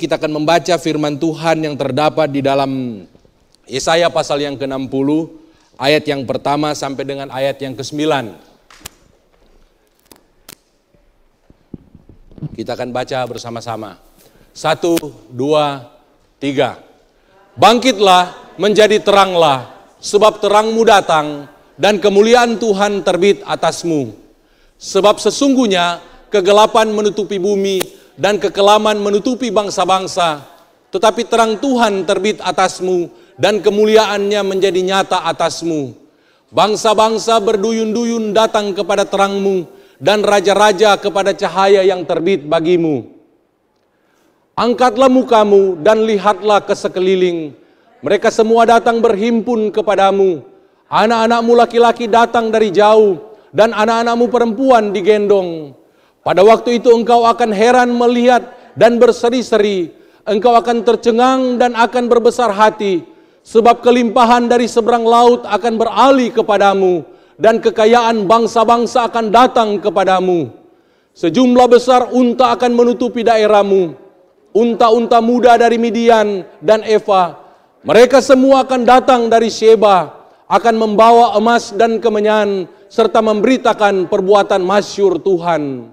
kita akan membaca firman Tuhan yang terdapat di dalam Yesaya pasal yang ke-60, ayat yang pertama sampai dengan ayat yang ke-9. Kita akan baca bersama-sama. 1, 2, 3. Bangkitlah, menjadi teranglah, sebab terangmu datang, dan kemuliaan Tuhan terbit atasmu. Sebab sesungguhnya kegelapan menutupi bumi, dan kekelaman menutupi bangsa-bangsa, tetapi terang Tuhan terbit atasmu, dan kemuliaannya menjadi nyata atasmu. Bangsa-bangsa berduyun-duyun datang kepada terangmu, dan raja-raja kepada cahaya yang terbit bagimu. Angkatlah mukamu dan lihatlah ke sekeliling. Mereka semua datang berhimpun kepadamu. Anak-anakmu laki-laki datang dari jauh, dan anak-anakmu perempuan digendong. Pada waktu itu engkau akan heran melihat dan berseri-seri. Engkau akan tercengang dan akan berbesar hati. Sebab kelimpahan dari seberang laut akan beralih kepadamu, dan kekayaan bangsa-bangsa akan datang kepadamu. Sejumlah besar unta akan menutupi daerahmu. Unta-unta muda dari Midian dan Eva. Mereka semua akan datang dari Sheba, akan membawa emas dan kemenyan, serta memberitakan perbuatan masyhur Tuhan.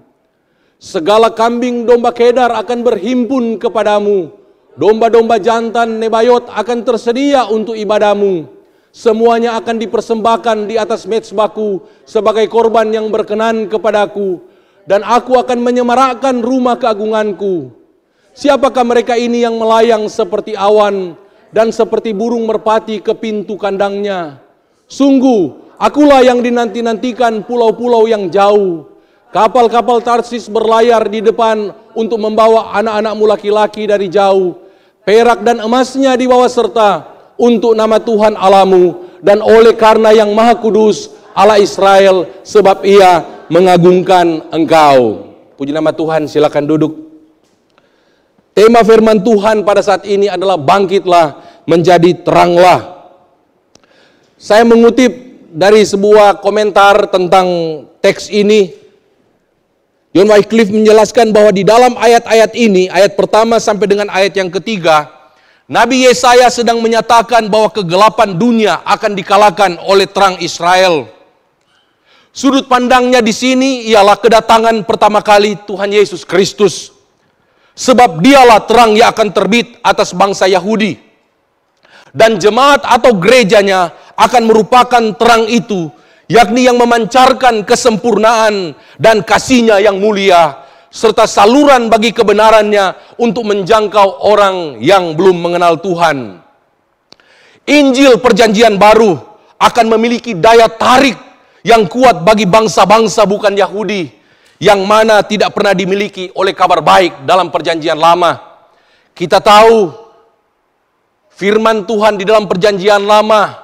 Segala kambing domba Kedar akan berhimpun kepadamu. Domba-domba jantan Nebayot akan tersedia untuk ibadamu. Semuanya akan dipersembahkan di atas mezbaku sebagai korban yang berkenan kepadaku. Dan aku akan menyemarakkan rumah keagunganku. Siapakah mereka ini yang melayang seperti awan dan seperti burung merpati ke pintu kandangnya? Sungguh, akulah yang dinanti-nantikan pulau-pulau yang jauh. Kapal-kapal Tarsis berlayar di depan untuk membawa anak-anakmu laki-laki dari jauh. Perak dan emasnya dibawa serta untuk nama Tuhan Allahmu dan oleh karena yang Maha Kudus Allah Israel, sebab Ia mengagungkan engkau. Puji nama Tuhan, silakan duduk. Tema firman Tuhan pada saat ini adalah bangkitlah, menjadi teranglah. Saya mengutip dari sebuah komentar tentang teks ini. John Wycliffe menjelaskan bahwa di dalam ayat-ayat ini, ayat pertama sampai dengan ayat yang ketiga, Nabi Yesaya sedang menyatakan bahwa kegelapan dunia akan dikalahkan oleh terang Israel. Sudut pandangnya di sini ialah kedatangan pertama kali Tuhan Yesus Kristus. Sebab dialah terang yang akan terbit atas bangsa Yahudi. Dan jemaat atau gerejanya akan merupakan terang itu, yakni yang memancarkan kesempurnaan dan kasih-Nya yang mulia, serta saluran bagi kebenarannya untuk menjangkau orang yang belum mengenal Tuhan. Injil Perjanjian Baru akan memiliki daya tarik yang kuat bagi bangsa-bangsa bukan Yahudi, yang mana tidak pernah dimiliki oleh kabar baik dalam Perjanjian Lama. Kita tahu firman Tuhan di dalam Perjanjian Lama,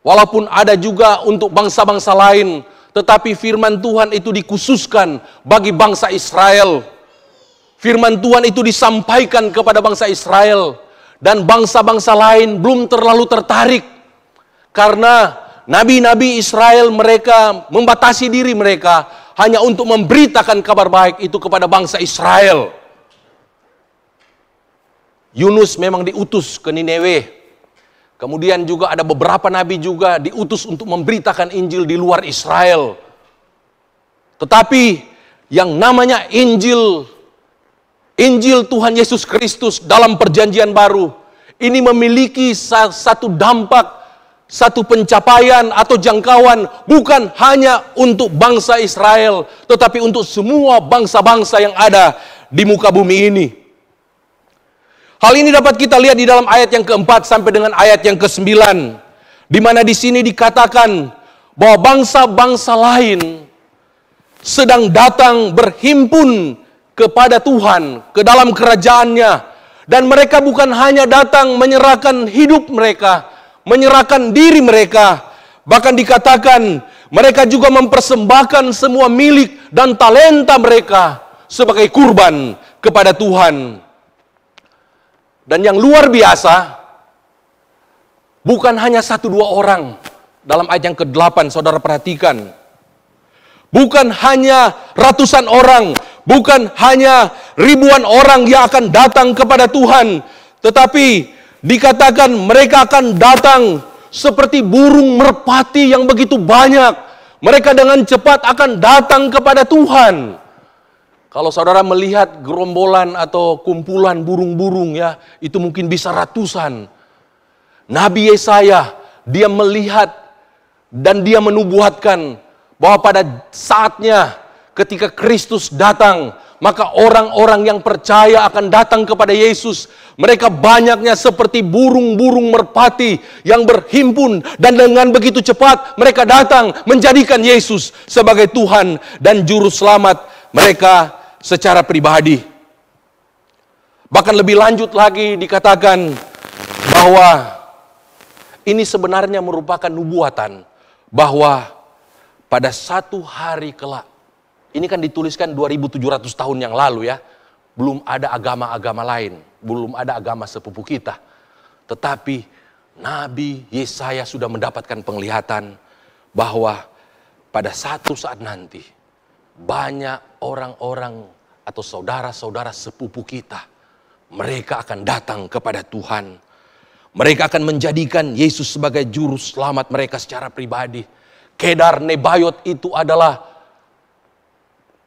walaupun ada juga untuk bangsa-bangsa lain, tetapi firman Tuhan itu dikhususkan bagi bangsa Israel. Firman Tuhan itu disampaikan kepada bangsa Israel, dan bangsa-bangsa lain belum terlalu tertarik. Karena nabi-nabi Israel mereka membatasi diri mereka hanya untuk memberitakan kabar baik itu kepada bangsa Israel. Yunus memang diutus ke Nineve. Kemudian juga ada beberapa nabi juga diutus untuk memberitakan Injil di luar Israel. Tetapi yang namanya Injil Tuhan Yesus Kristus dalam Perjanjian Baru, ini memiliki satu dampak, satu pencapaian atau jangkauan bukan hanya untuk bangsa Israel, tetapi untuk semua bangsa-bangsa yang ada di muka bumi ini. Hal ini dapat kita lihat di dalam ayat yang keempat sampai dengan ayat yang ke-9, di mana di sini dikatakan bahwa bangsa-bangsa lain sedang datang berhimpun kepada Tuhan, ke dalam kerajaannya, dan mereka bukan hanya datang menyerahkan hidup mereka, menyerahkan diri mereka, bahkan dikatakan mereka juga mempersembahkan semua milik dan talenta mereka sebagai kurban kepada Tuhan. Dan yang luar biasa, bukan hanya 1-2 orang. Dalam ayat yang ke-8, saudara perhatikan. bukan hanya ratusan orang, bukan hanya ribuan orang yang akan datang kepada Tuhan, tetapi dikatakan mereka akan datang seperti burung merpati yang begitu banyak. Mereka dengan cepat akan datang kepada Tuhan. Kalau saudara melihat gerombolan atau kumpulan burung-burung ya, itu mungkin bisa ratusan. Nabi Yesaya, dia melihat dan dia menubuatkan bahwa pada saatnya ketika Kristus datang, maka orang-orang yang percaya akan datang kepada Yesus. Mereka banyaknya seperti burung-burung merpati yang berhimpun, dan dengan begitu cepat mereka datang menjadikan Yesus sebagai Tuhan dan Juru Selamat mereka secara pribadi. Bahkan lebih lanjut lagi dikatakan bahwa ini sebenarnya merupakan nubuatan bahwa pada satu hari kelak, ini kan dituliskan 2700 tahun yang lalu ya, belum ada agama-agama lain, belum ada agama sepupu kita. Tetapi Nabi Yesaya sudah mendapatkan penglihatan bahwa pada satu saat nanti banyak orang-orang atau saudara-saudara sepupu kita, mereka akan datang kepada Tuhan. Mereka akan menjadikan Yesus sebagai juru selamat mereka secara pribadi. Kedar Nebayot itu adalah,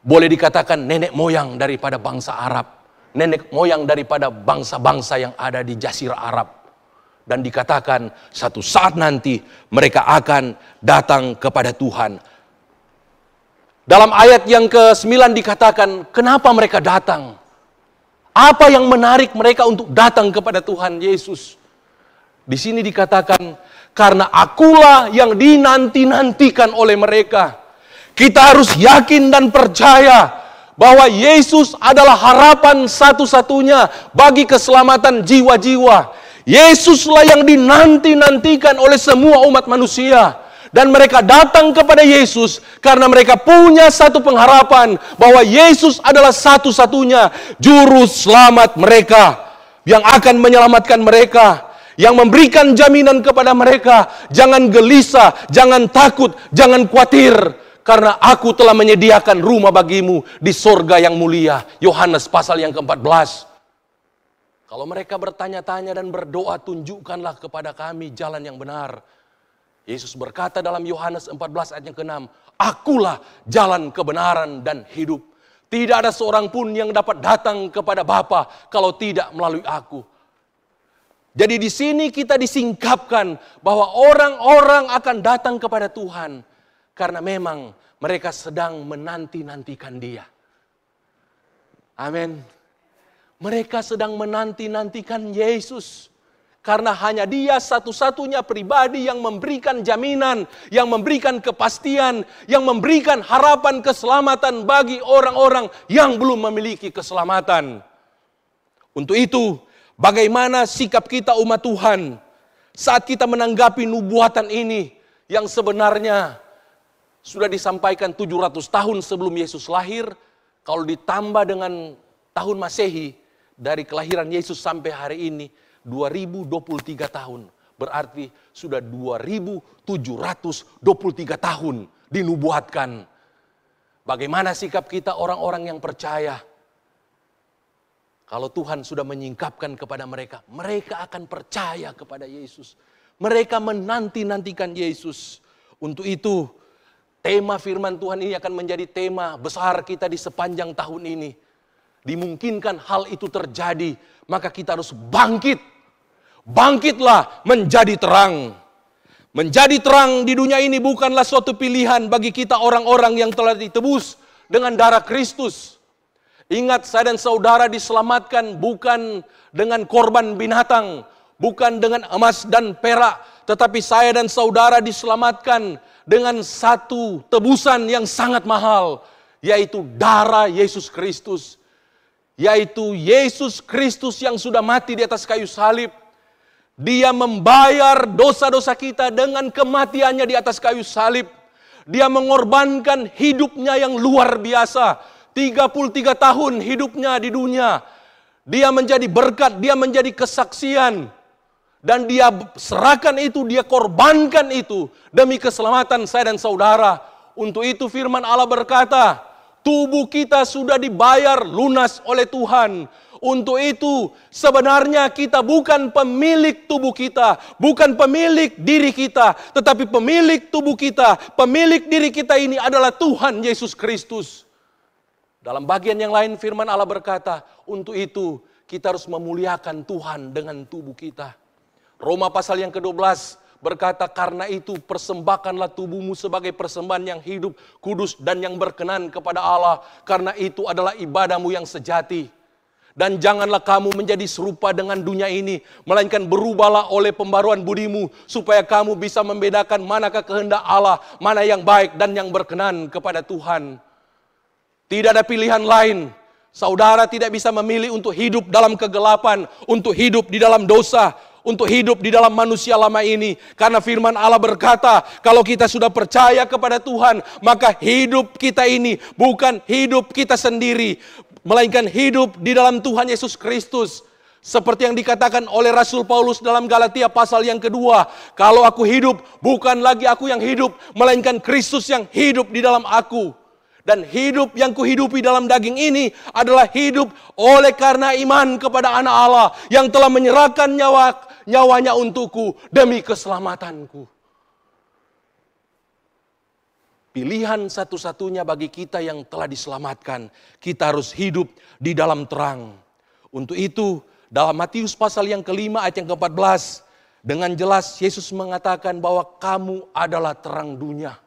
boleh dikatakan, nenek moyang daripada bangsa Arab. Nenek moyang daripada bangsa-bangsa yang ada di Jazirah Arab. Dan dikatakan satu saat nanti mereka akan datang kepada Tuhan. Dalam ayat yang ke-9 dikatakan, kenapa mereka datang? Apa yang menarik mereka untuk datang kepada Tuhan Yesus? Di sini dikatakan, karena akulah yang dinanti-nantikan oleh mereka. Kita harus yakin dan percaya bahwa Yesus adalah harapan satu-satunya bagi keselamatan jiwa-jiwa. Yesuslah yang dinanti-nantikan oleh semua umat manusia. Dan mereka datang kepada Yesus karena mereka punya satu pengharapan bahwa Yesus adalah satu-satunya juru selamat mereka yang akan menyelamatkan mereka, yang memberikan jaminan kepada mereka. Jangan gelisah, jangan takut, jangan khawatir, karena aku telah menyediakan rumah bagimu di sorga yang mulia. Yohanes pasal yang ke-14. Kalau mereka bertanya-tanya dan berdoa, tunjukkanlah kepada kami jalan yang benar. Yesus berkata dalam Yohanes 14 ayat yang ke-6, akulah jalan kebenaran dan hidup. Tidak ada seorang pun yang dapat datang kepada Bapa kalau tidak melalui aku. Jadi di sini kita disingkapkan bahwa orang-orang akan datang kepada Tuhan karena memang mereka sedang menanti-nantikan Dia. Amin. Mereka sedang menanti-nantikan Yesus karena hanya Dia satu-satunya pribadi yang memberikan jaminan, yang memberikan kepastian, yang memberikan harapan keselamatan bagi orang-orang yang belum memiliki keselamatan. Untuk itu, bagaimana sikap kita umat Tuhan saat kita menanggapi nubuatan ini yang sebenarnya sudah disampaikan 700 tahun sebelum Yesus lahir. Kalau ditambah dengan tahun Masehi dari kelahiran Yesus sampai hari ini 2023 tahun. Berarti sudah 2723 tahun dinubuatkan. Bagaimana sikap kita orang-orang yang percaya? Kalau Tuhan sudah menyingkapkan kepada mereka, mereka akan percaya kepada Yesus. Mereka menanti-nantikan Yesus. Untuk itu, tema firman Tuhan ini akan menjadi tema besar kita di sepanjang tahun ini. Dimungkinkan hal itu terjadi, maka kita harus bangkit. Bangkitlah menjadi terang. Menjadi terang di dunia ini bukanlah suatu pilihan bagi kita orang-orang yang telah ditebus dengan darah Kristus. Ingat, saya dan saudara diselamatkan bukan dengan korban binatang, bukan dengan emas dan perak, tetapi saya dan saudara diselamatkan dengan satu tebusan yang sangat mahal, yaitu darah Yesus Kristus. Yaitu Yesus Kristus yang sudah mati di atas kayu salib. Dia membayar dosa-dosa kita dengan kematiannya di atas kayu salib. Dia mengorbankan hidupnya yang luar biasa. 33 tahun hidupnya di dunia. Dia menjadi berkat, dia menjadi kesaksian. Dan dia serahkan itu, dia korbankan itu demi keselamatan saya dan saudara. Untuk itu firman Allah berkata, tubuh kita sudah dibayar lunas oleh Tuhan. Untuk itu sebenarnya kita bukan pemilik tubuh kita, bukan pemilik diri kita, tetapi pemilik tubuh kita, pemilik diri kita ini adalah Tuhan Yesus Kristus. Dalam bagian yang lain firman Allah berkata, untuk itu kita harus memuliakan Tuhan dengan tubuh kita. Roma pasal yang ke-12 berkata, karena itu persembahkanlah tubuhmu sebagai persembahan yang hidup, kudus dan yang berkenan kepada Allah. Karena itu adalah ibadahmu yang sejati. Dan janganlah kamu menjadi serupa dengan dunia ini, melainkan berubahlah oleh pembaruan budimu, supaya kamu bisa membedakan manakah kehendak Allah, mana yang baik dan yang berkenan kepada Tuhan. Tidak ada pilihan lain. Saudara tidak bisa memilih untuk hidup dalam kegelapan, untuk hidup di dalam dosa, untuk hidup di dalam manusia lama ini. Karena firman Allah berkata, kalau kita sudah percaya kepada Tuhan, maka hidup kita ini bukan hidup kita sendiri, melainkan hidup di dalam Tuhan Yesus Kristus. Seperti yang dikatakan oleh Rasul Paulus dalam Galatia pasal yang kedua. Kalau aku hidup, bukan lagi aku yang hidup, melainkan Kristus yang hidup di dalam aku. Dan hidup yang kuhidupi dalam daging ini adalah hidup oleh karena iman kepada Anak Allah yang telah menyerahkan nyawanya untukku demi keselamatanku. Pilihan satu-satunya bagi kita yang telah diselamatkan, kita harus hidup di dalam terang. Untuk itu, dalam Matius pasal yang kelima ayat yang ke-14, dengan jelas Yesus mengatakan bahwa kamu adalah terang dunia.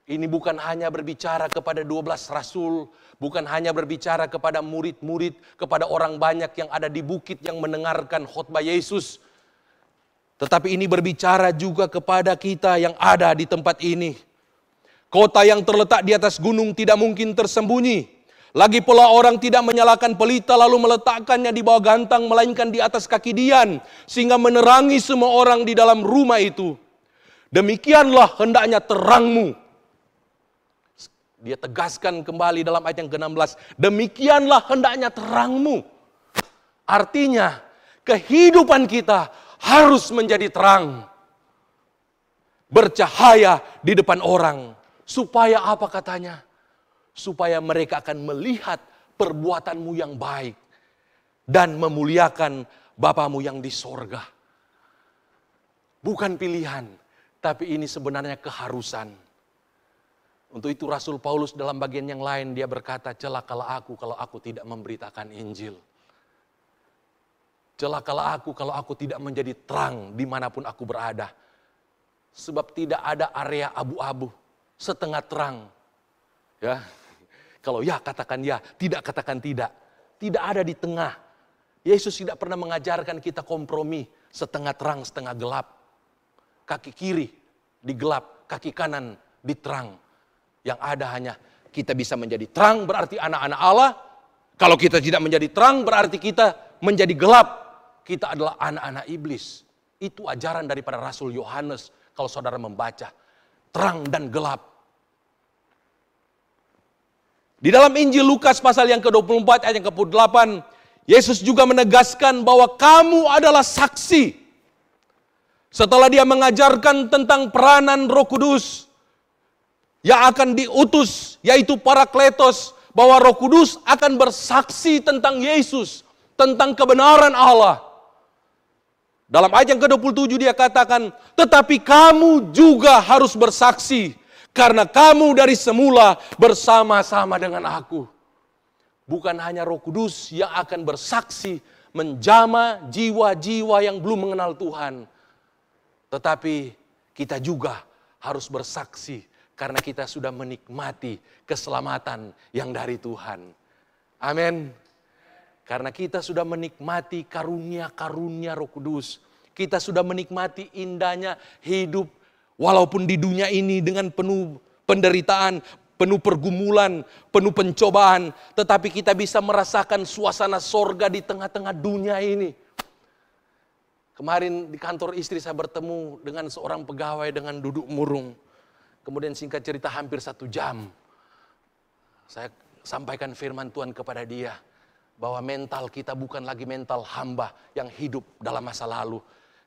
Ini bukan hanya berbicara kepada 12 rasul, bukan hanya berbicara kepada murid-murid, kepada orang banyak yang ada di bukit yang mendengarkan khotbah Yesus. Tetapi ini berbicara juga kepada kita yang ada di tempat ini. Kota yang terletak di atas gunung tidak mungkin tersembunyi. Lagi pula orang tidak menyalakan pelita lalu meletakkannya di bawah gantang, melainkan di atas kaki dian, sehingga menerangi semua orang di dalam rumah itu. Demikianlah hendaknya terangmu. Dia tegaskan kembali dalam ayat yang ke-16. Demikianlah hendaknya terangmu. Artinya kehidupan kita harus menjadi terang. Bercahaya di depan orang. Supaya apa katanya? Supaya mereka akan melihat perbuatanmu yang baik. Dan memuliakan Bapamu yang di sorga. Bukan pilihan. Tapi ini sebenarnya keharusan. Untuk itu Rasul Paulus dalam bagian yang lain dia berkata, celakalah aku kalau aku tidak memberitakan Injil. Celakalah aku kalau aku tidak menjadi terang dimanapun aku berada. Sebab tidak ada area abu-abu, setengah terang. Ya, kalau ya katakan ya, tidak katakan tidak. Tidak ada di tengah. Yesus tidak pernah mengajarkan kita kompromi, setengah terang, setengah gelap. Kaki kiri di gelap, kaki kanan di terang. Yang ada hanya kita bisa menjadi terang berarti anak-anak Allah. Kalau kita tidak menjadi terang berarti kita menjadi gelap. Kita adalah anak-anak iblis. Itu ajaran daripada Rasul Yohanes kalau saudara membaca. Terang dan gelap. Di dalam Injil Lukas pasal yang ke-24 ayat yang ke-8. Yesus juga menegaskan bahwa kamu adalah saksi. Setelah dia mengajarkan tentang peranan Roh Kudus yang akan diutus, yaitu Parakletos, bahwa Roh Kudus akan bersaksi tentang Yesus, tentang kebenaran Allah. Dalam ayat yang ke-27 dia katakan, tetapi kamu juga harus bersaksi, karena kamu dari semula bersama-sama dengan aku. Bukan hanya Roh Kudus yang akan bersaksi, menjamah jiwa-jiwa yang belum mengenal Tuhan. Tetapi kita juga harus bersaksi, karena kita sudah menikmati keselamatan yang dari Tuhan. Amin. Karena kita sudah menikmati karunia-karunia Roh Kudus. Kita sudah menikmati indahnya hidup walaupun di dunia ini dengan penuh penderitaan, penuh pergumulan, penuh pencobaan. Tetapi kita bisa merasakan suasana sorga di tengah-tengah dunia ini. Kemarin di kantor istri saya bertemu dengan seorang pegawai dengan duduk murung. Kemudian singkat cerita hampir 1 jam. Saya sampaikan firman Tuhan kepada dia. Bahwa mental kita bukan lagi mental hamba yang hidup dalam masa lalu.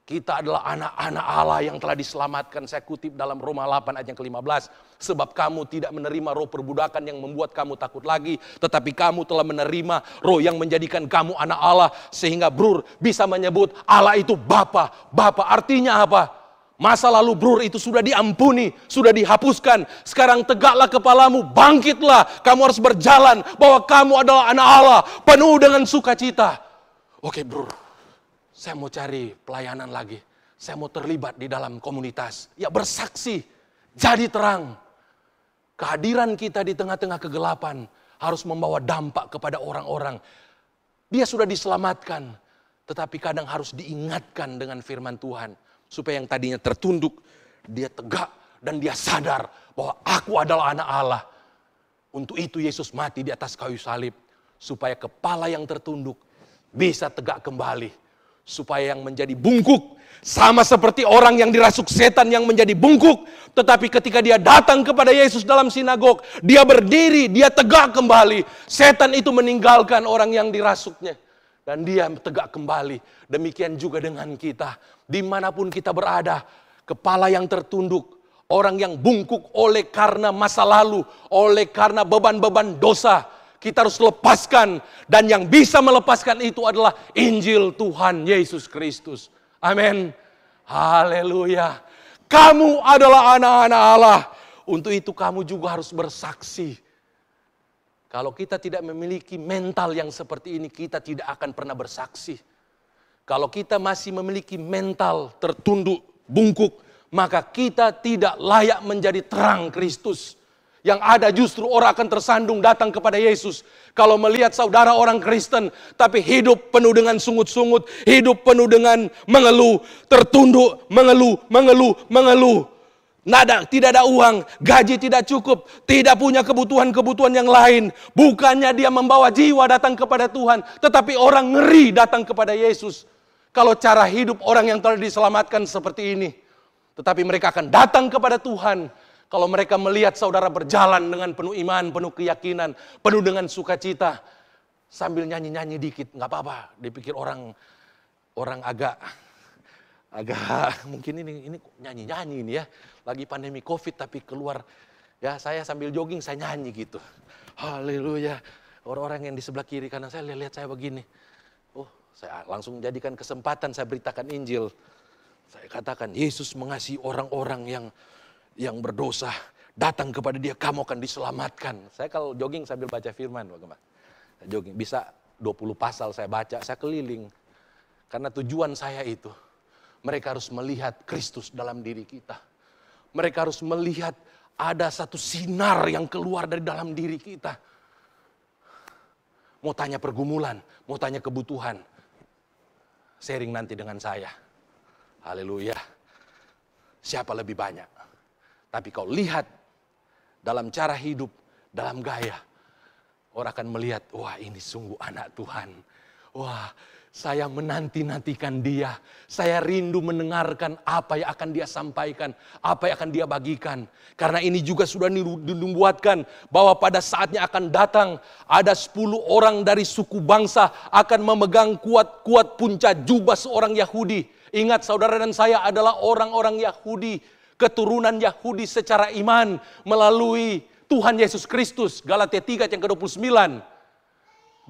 Kita adalah anak-anak Allah yang telah diselamatkan. Saya kutip dalam Roma 8 ayat yang ke-15. Sebab kamu tidak menerima roh perbudakan yang membuat kamu takut lagi. Tetapi kamu telah menerima roh yang menjadikan kamu anak Allah. Sehingga Brur bisa menyebut Allah itu Bapa. Bapa artinya apa? Masa lalu Brur itu sudah diampuni, sudah dihapuskan. Sekarang tegaklah kepalamu, bangkitlah. Kamu harus berjalan bahwa kamu adalah anak Allah. Penuh dengan sukacita. Oke Brur. Saya mau cari pelayanan lagi. Saya mau terlibat di dalam komunitas. Ya bersaksi. Jadi terang. Kehadiran kita di tengah-tengah kegelapan harus membawa dampak kepada orang-orang. Dia sudah diselamatkan. Tetapi kadang harus diingatkan dengan firman Tuhan. Supaya yang tadinya tertunduk, dia tegak dan dia sadar bahwa aku adalah anak Allah. Untuk itu Yesus mati di atas kayu salib. Supaya kepala yang tertunduk bisa tegak kembali. Supaya yang menjadi bungkuk, sama seperti orang yang dirasuk setan yang menjadi bungkuk. Tetapi ketika dia datang kepada Yesus dalam sinagog, dia berdiri, dia tegak kembali. Setan itu meninggalkan orang yang dirasuknya. Dan dia tegak kembali. Demikian juga dengan kita. Dimanapun kita berada, kepala yang tertunduk, orang yang bungkuk oleh karena masa lalu, oleh karena beban-beban dosa, kita harus lepaskan. Dan yang bisa melepaskan itu adalah Injil Tuhan Yesus Kristus. Amin. Haleluya. Kamu adalah anak-anak Allah. Untuk itu kamu juga harus bersaksi. Kalau kita tidak memiliki mental yang seperti ini, kita tidak akan pernah bersaksi. Kalau kita masih memiliki mental tertunduk, bungkuk, maka kita tidak layak menjadi terang Kristus. Yang ada justru orang akan tersandung datang kepada Yesus. Kalau melihat saudara orang Kristen, tapi hidup penuh dengan sungut-sungut, hidup penuh dengan mengeluh, tertunduk, mengeluh. Tidak ada uang, gaji tidak cukup, tidak punya kebutuhan-kebutuhan yang lain. Bukannya dia membawa jiwa datang kepada Tuhan, tetapi orang ngeri datang kepada Yesus. Kalau cara hidup orang yang telah diselamatkan seperti ini, tetapi mereka akan datang kepada Tuhan. Kalau mereka melihat saudara berjalan dengan penuh iman, penuh keyakinan, penuh dengan sukacita, sambil nyanyi-nyanyi dikit, nggak apa-apa. Dipikir orang agak mungkin ini nyanyi-nyanyi ini ya. Lagi pandemi Covid tapi keluar ya, saya sambil jogging saya nyanyi gitu. Haleluya. Orang-orang yang di sebelah kiri kanan saya lihat saya begini. Oh, saya langsung jadikan kesempatan saya beritakan Injil. Saya katakan Yesus mengasihi orang-orang yang berdosa, datang kepada dia, kamu akan diselamatkan. Saya kalau jogging sambil baca firman, saya jogging, bisa 20 pasal saya baca, saya keliling. Karena tujuan saya itu, mereka harus melihat Kristus dalam diri kita. Mereka harus melihat ada satu sinar yang keluar dari dalam diri kita. Mau tanya pergumulan, mau tanya kebutuhan, sharing nanti dengan saya. Haleluya. Siapa lebih banyak? Tapi kau lihat dalam cara hidup, dalam gaya, orang akan melihat, wah ini sungguh anak Tuhan. Wah, saya menanti-nantikan dia. Saya rindu mendengarkan apa yang akan dia sampaikan, apa yang akan dia bagikan. Karena ini juga sudah dinubuatkan bahwa pada saatnya akan datang ada 10 orang dari suku bangsa akan memegang kuat-kuat puncak jubah seorang Yahudi. Ingat saudara dan saya adalah orang-orang Yahudi. Keturunan Yahudi secara iman melalui Tuhan Yesus Kristus. Galatia 3 yang ke-29.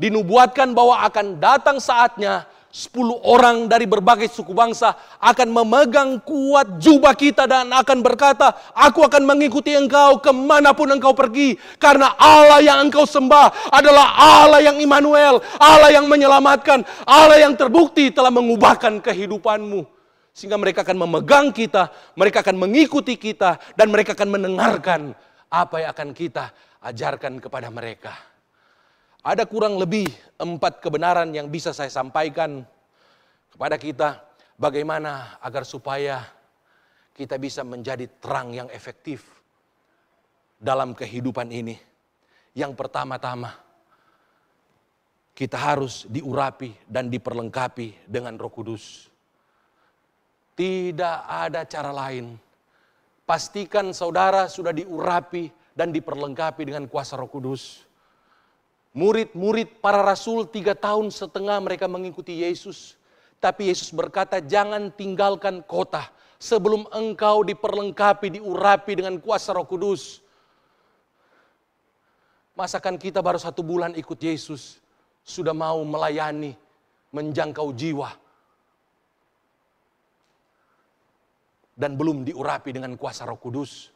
Dinubuatkan bahwa akan datang saatnya 10 orang dari berbagai suku bangsa akan memegang kuat jubah kita dan akan berkata, aku akan mengikuti engkau kemanapun engkau pergi. Karena Allah yang engkau sembah adalah Allah yang Immanuel, Allah yang menyelamatkan, Allah yang terbukti telah mengubahkan kehidupanmu. Sehingga mereka akan memegang kita, mereka akan mengikuti kita, dan mereka akan mendengarkan apa yang akan kita ajarkan kepada mereka. Ada kurang lebih 4 kebenaran yang bisa saya sampaikan kepada kita. Bagaimana agar supaya kita bisa menjadi terang yang efektif dalam kehidupan ini. Yang pertama-tama, kita harus diurapi dan diperlengkapi dengan Roh Kudus. Tidak ada cara lain. Pastikan saudara sudah diurapi dan diperlengkapi dengan kuasa Roh Kudus. Murid-murid para rasul 3,5 tahun mereka mengikuti Yesus. Tapi Yesus berkata, jangan tinggalkan kota sebelum engkau diperlengkapi, diurapi dengan kuasa Roh Kudus. Masakan kita baru 1 bulan ikut Yesus, sudah mau melayani, menjangkau jiwa, dan belum diurapi dengan kuasa Roh Kudus.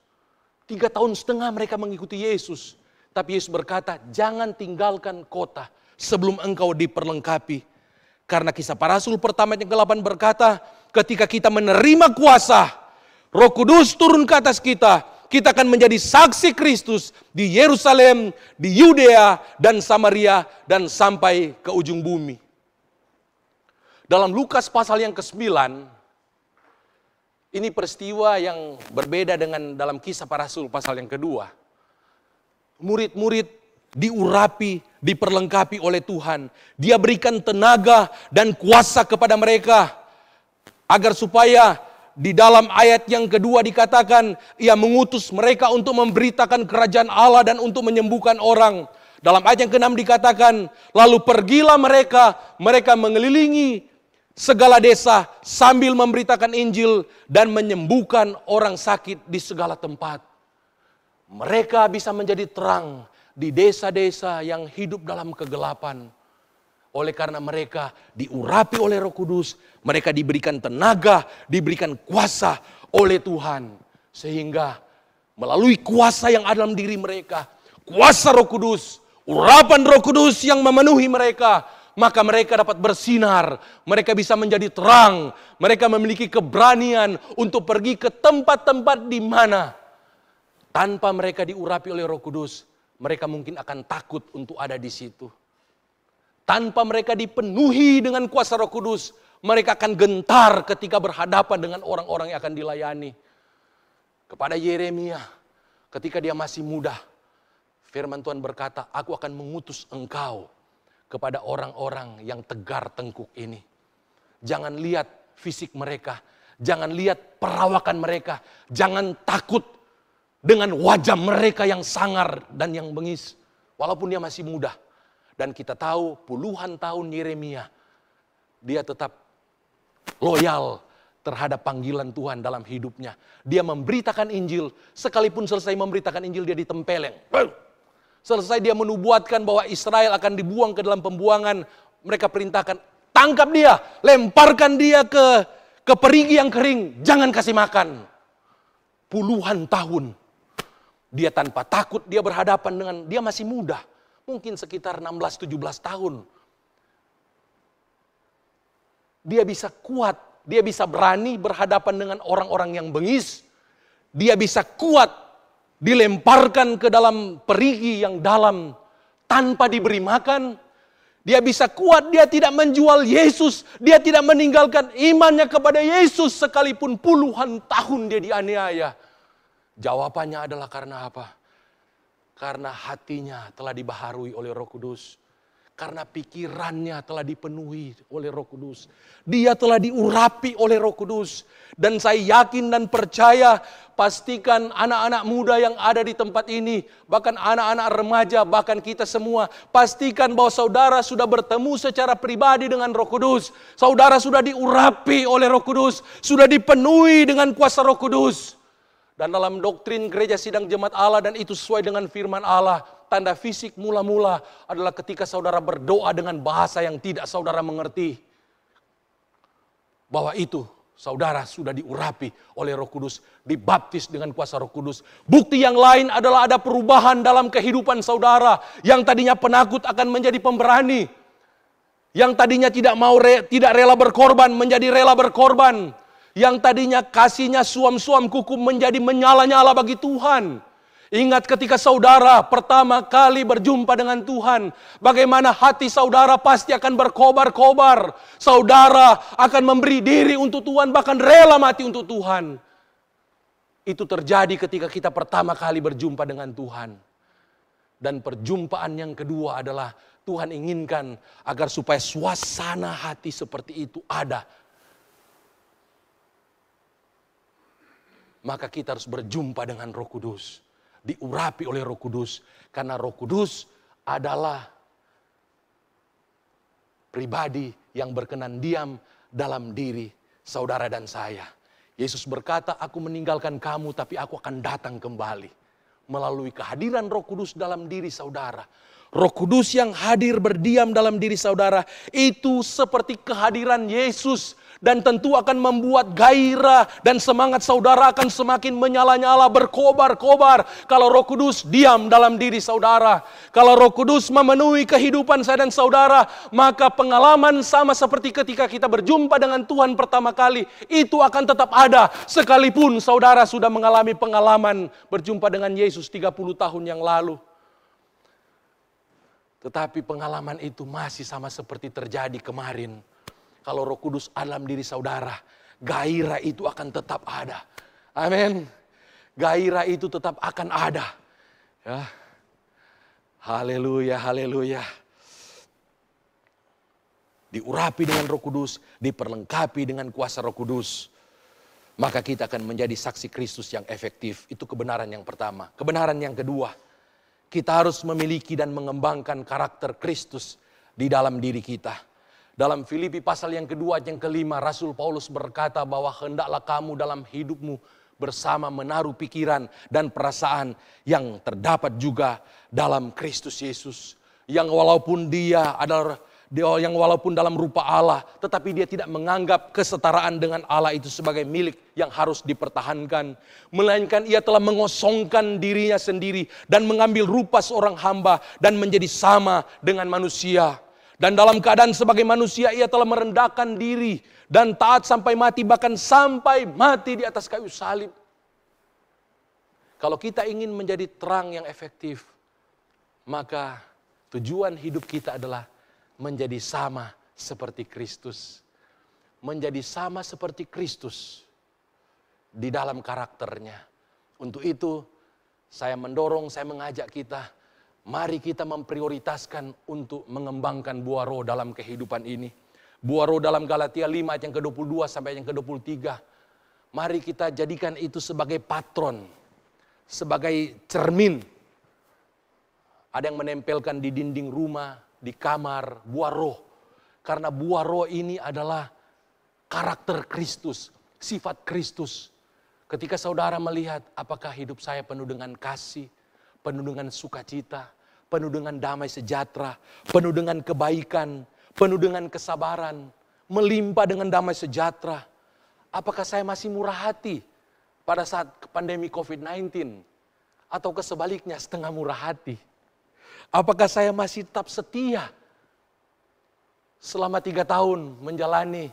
3,5 tahun mereka mengikuti Yesus. Tapi Yesus berkata, jangan tinggalkan kota sebelum engkau diperlengkapi. Karena Kisah Para Rasul pertama yang ke-8 berkata, ketika kita menerima kuasa, Roh Kudus turun ke atas kita, kita akan menjadi saksi Kristus di Yerusalem, di Yudea dan Samaria, dan sampai ke ujung bumi. Dalam Lukas pasal yang ke-9, ini peristiwa yang berbeda dengan dalam Kisah Para Rasul pasal yang kedua. Murid-murid diurapi, diperlengkapi oleh Tuhan. Dia berikan tenaga dan kuasa kepada mereka. Agar supaya di dalam ayat yang kedua dikatakan, ia mengutus mereka untuk memberitakan kerajaan Allah dan untuk menyembuhkan orang. Dalam ayat yang ke-6 dikatakan, lalu pergilah mereka mengelilingi segala desa sambil memberitakan Injil dan menyembuhkan orang sakit di segala tempat. Mereka bisa menjadi terang di desa-desa yang hidup dalam kegelapan. Oleh karena mereka diurapi oleh Roh Kudus, mereka diberikan tenaga, diberikan kuasa oleh Tuhan. Sehingga melalui kuasa yang ada dalam diri mereka, kuasa Roh Kudus, urapan Roh Kudus yang memenuhi mereka, maka mereka dapat bersinar, mereka bisa menjadi terang, mereka memiliki keberanian untuk pergi ke tempat-tempat di mana tanpa mereka diurapi oleh Roh Kudus, mereka mungkin akan takut untuk ada di situ. Tanpa mereka dipenuhi dengan kuasa Roh Kudus, mereka akan gentar ketika berhadapan dengan orang-orang yang akan dilayani. Kepada Yeremia, ketika dia masih muda, firman Tuhan berkata, aku akan mengutus engkau kepada orang-orang yang tegar tengkuk ini. Jangan lihat fisik mereka, jangan lihat perawakan mereka, jangan takut dengan wajah mereka yang sangar dan yang bengis. Walaupun dia masih muda. Dan kita tahu puluhan tahun Yeremia, dia tetap loyal terhadap panggilan Tuhan dalam hidupnya. Dia memberitakan Injil, sekalipun selesai memberitakan Injil dia ditempeleng. Selesai dia menubuatkan bahwa Israel akan dibuang ke dalam pembuangan, mereka perintahkan, tangkap dia, lemparkan dia ke perigi yang kering, jangan kasih makan. Puluhan tahun dia tanpa takut, dia berhadapan dengan, dia masih muda, mungkin sekitar 16-17 tahun. Dia bisa kuat, dia bisa berani berhadapan dengan orang-orang yang bengis, dia bisa kuat dilemparkan ke dalam perigi yang dalam tanpa diberi makan. Dia bisa kuat, dia tidak menjual Yesus, dia tidak meninggalkan imannya kepada Yesus sekalipun puluhan tahun dia dianiaya. Jawabannya adalah karena apa? Karena hatinya telah dibaharui oleh Roh Kudus. Karena pikirannya telah dipenuhi oleh Roh Kudus. Dia telah diurapi oleh Roh Kudus. Dan saya yakin dan percaya, pastikan anak-anak muda yang ada di tempat ini, bahkan anak-anak remaja, bahkan kita semua, pastikan bahwa saudara sudah bertemu secara pribadi dengan Roh Kudus. Saudara sudah diurapi oleh Roh Kudus, sudah dipenuhi dengan kuasa Roh Kudus. Dan dalam doktrin gereja sidang jemaat Allah, dan itu sesuai dengan firman Allah, tanda fisik mula-mula adalah ketika saudara berdoa dengan bahasa yang tidak saudara mengerti. Bahwa itu saudara sudah diurapi oleh Roh Kudus, dibaptis dengan kuasa Roh Kudus. Bukti yang lain adalah ada perubahan dalam kehidupan saudara. Yang tadinya penakut akan menjadi pemberani. Yang tadinya tidak rela berkorban menjadi rela berkorban. Yang tadinya kasihnya suam-suam kuku menjadi menyala-nyala bagi Tuhan. Ingat ketika saudara pertama kali berjumpa dengan Tuhan, bagaimana hati saudara pasti akan berkobar-kobar. Saudara akan memberi diri untuk Tuhan, bahkan rela mati untuk Tuhan. Itu terjadi ketika kita pertama kali berjumpa dengan Tuhan. Dan perjumpaan yang kedua adalah Tuhan inginkan agar supaya suasana hati seperti itu ada. Maka kita harus berjumpa dengan Roh Kudus. Diurapi oleh Roh Kudus. Karena Roh Kudus adalah pribadi yang berkenan diam dalam diri saudara dan saya. Yesus berkata, aku meninggalkan kamu tapi aku akan datang kembali. Melalui kehadiran Roh Kudus dalam diri saudara. Roh Kudus yang hadir berdiam dalam diri saudara itu seperti kehadiran Yesus. Dan tentu akan membuat gairah dan semangat saudara akan semakin menyala-nyala, berkobar-kobar. Kalau Roh Kudus diam dalam diri saudara. Kalau Roh Kudus memenuhi kehidupan saya dan saudara, maka pengalaman sama seperti ketika kita berjumpa dengan Tuhan pertama kali, itu akan tetap ada. Sekalipun saudara sudah mengalami pengalaman berjumpa dengan Yesus 30 tahun yang lalu. Tetapi pengalaman itu masih sama seperti terjadi kemarin. Kalau Roh Kudus dalam diri saudara, gairah itu akan tetap ada. Amin. Gairah itu tetap akan ada. Ya. Haleluya, haleluya. Diurapi dengan Roh Kudus, diperlengkapi dengan kuasa Roh Kudus. Maka kita akan menjadi saksi Kristus yang efektif. Itu kebenaran yang pertama. Kebenaran yang kedua, kita harus memiliki dan mengembangkan karakter Kristus di dalam diri kita. Dalam Filipi pasal yang kedua yang kelima, Rasul Paulus berkata bahwa hendaklah kamu dalam hidupmu bersama menaruh pikiran dan perasaan yang terdapat juga dalam Kristus Yesus. Yang walaupun dalam rupa Allah, tetapi dia tidak menganggap kesetaraan dengan Allah itu sebagai milik yang harus dipertahankan. Melainkan ia telah mengosongkan dirinya sendiri dan mengambil rupa seorang hamba dan menjadi sama dengan manusia. Dan dalam keadaan sebagai manusia ia telah merendahkan diri dan taat sampai mati, bahkan sampai mati di atas kayu salib. Kalau kita ingin menjadi terang yang efektif, maka tujuan hidup kita adalah menjadi sama seperti Kristus. Menjadi sama seperti Kristus di dalam karakternya. Untuk itu saya mengajak kita, mari kita memprioritaskan untuk mengembangkan buah roh dalam kehidupan ini. Buah roh dalam Galatia 5 ayat yang ke-22 sampai yang ke-23. Mari kita jadikan itu sebagai patron, sebagai cermin. Ada yang menempelkan di dinding rumah, di kamar, buah roh. Karena buah roh ini adalah karakter Kristus, sifat Kristus. Ketika saudara melihat apakah hidup saya penuh dengan kasih, penuh dengan sukacita, penuh dengan damai sejahtera, penuh dengan kebaikan, penuh dengan kesabaran, melimpah dengan damai sejahtera. Apakah saya masih murah hati pada saat pandemi COVID-19? Atau sebaliknya setengah murah hati? Apakah saya masih tetap setia selama 3 tahun menjalani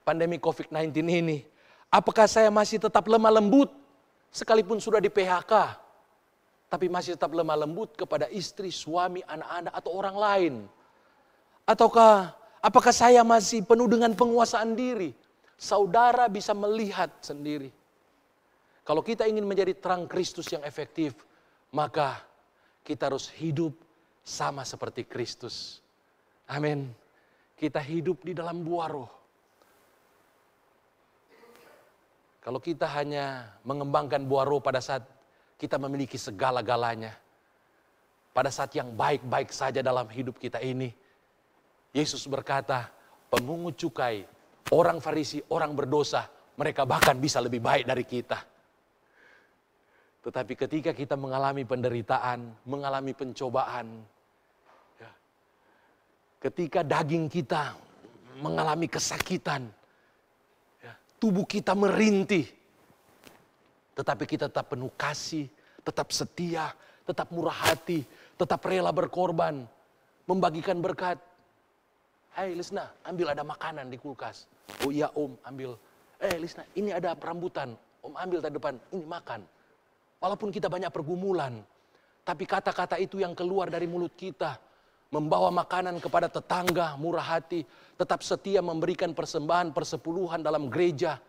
pandemi COVID-19 ini? Apakah saya masih tetap lemah lembut sekalipun sudah di PHK? Tapi masih tetap lemah lembut kepada istri, suami, anak-anak, atau orang lain? Ataukah apakah saya masih penuh dengan penguasaan diri? Saudara bisa melihat sendiri. Kalau kita ingin menjadi terang Kristus yang efektif, maka kita harus hidup sama seperti Kristus. Amin. Kita hidup di dalam buah roh. Kalau kita hanya mengembangkan buah roh pada saat kita memiliki segala-galanya, pada saat yang baik-baik saja dalam hidup kita ini, Yesus berkata, pemungut cukai, orang Farisi, orang berdosa, mereka bahkan bisa lebih baik dari kita. Tetapi ketika kita mengalami penderitaan, mengalami pencobaan, ketika daging kita mengalami kesakitan, tubuh kita merintih, tetapi kita tetap penuh kasih, tetap setia, tetap murah hati, tetap rela berkorban, membagikan berkat. Hai Lisna, ambil ada makanan di kulkas. Oh iya Om, ambil. Lisna, ini ada rambutan. Om ambil tadi depan, ini makan. Walaupun kita banyak pergumulan, tapi kata-kata itu yang keluar dari mulut kita, membawa makanan kepada tetangga, murah hati, tetap setia memberikan persembahan persepuluhan dalam gereja.